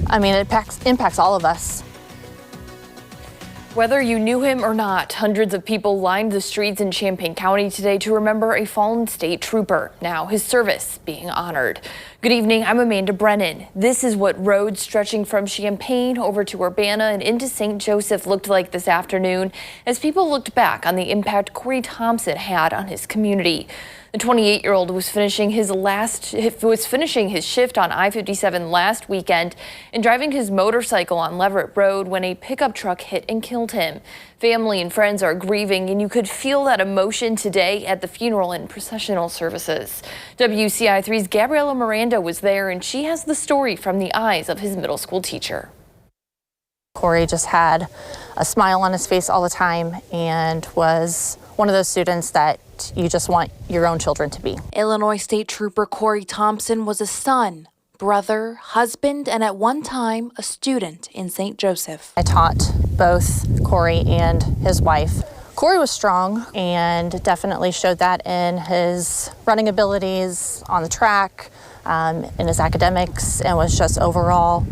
I mean, it impacts all of us. Whether you knew him or not, hundreds of people lined the streets in Champaign County today to remember a fallen state trooper. Now his service being honored. Good evening, I'm Amanda Brennan. This is what roads stretching from Champaign over to Urbana and into St. Joseph looked like this afternoon as people looked back on the impact Corey Thompsen had on his community. The 28-year-old was finishing his shift on I-57 last weekend and driving his motorcycle on Leverett Road when a pickup truck hit and killed him. Family and friends are grieving, and you could feel that emotion today at the funeral and processional services. WCI3's Gabriela Miranda was there, and she has the story from the eyes of his middle school teacher. Corey just had a smile on his face all the time and was one of those students that you just want your own children to be. Illinois State Trooper Corey Thompsen was a son, brother, husband, and at one time a student in St. Joseph. I taught both Corey and his wife. Corey was strong and definitely showed that in his running abilities on the track, in his academics, and was just overall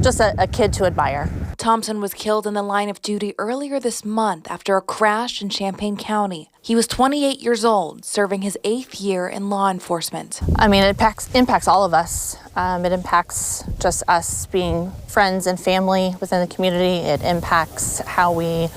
just a kid to admire. Thompsen was killed in the line of duty earlier this month after a crash in Champaign County. He was 28 years old, serving his 8th year in law enforcement. I mean, it impacts all of us. It impacts just us being friends and family within the community. It impacts how we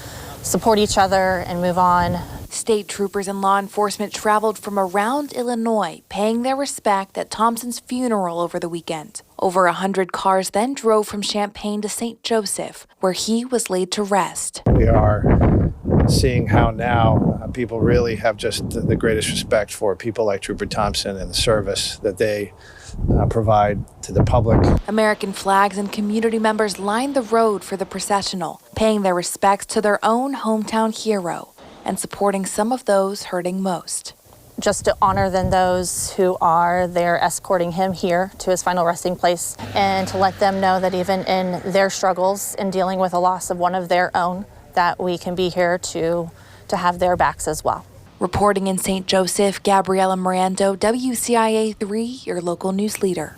support each other and move on. State troopers and law enforcement traveled from around Illinois, paying their respect at Thompson's funeral over the weekend. Over 100 cars then drove from Champaign to St. Joseph, where he was laid to rest. We are seeing how now people really have just the greatest respect for people like Trooper Thompsen and the service that they provide to the public. American flags and community members lined the road for the processional, paying their respects to their own hometown hero and supporting some of those hurting most. Just to honor then those who are there escorting him here to his final resting place, and to let them know that even in their struggles in dealing with a loss of one of their own, that we can be here to have their backs as well. Reporting in St. Joseph, Gabriela Miranda, WCIA 3, your local news leader.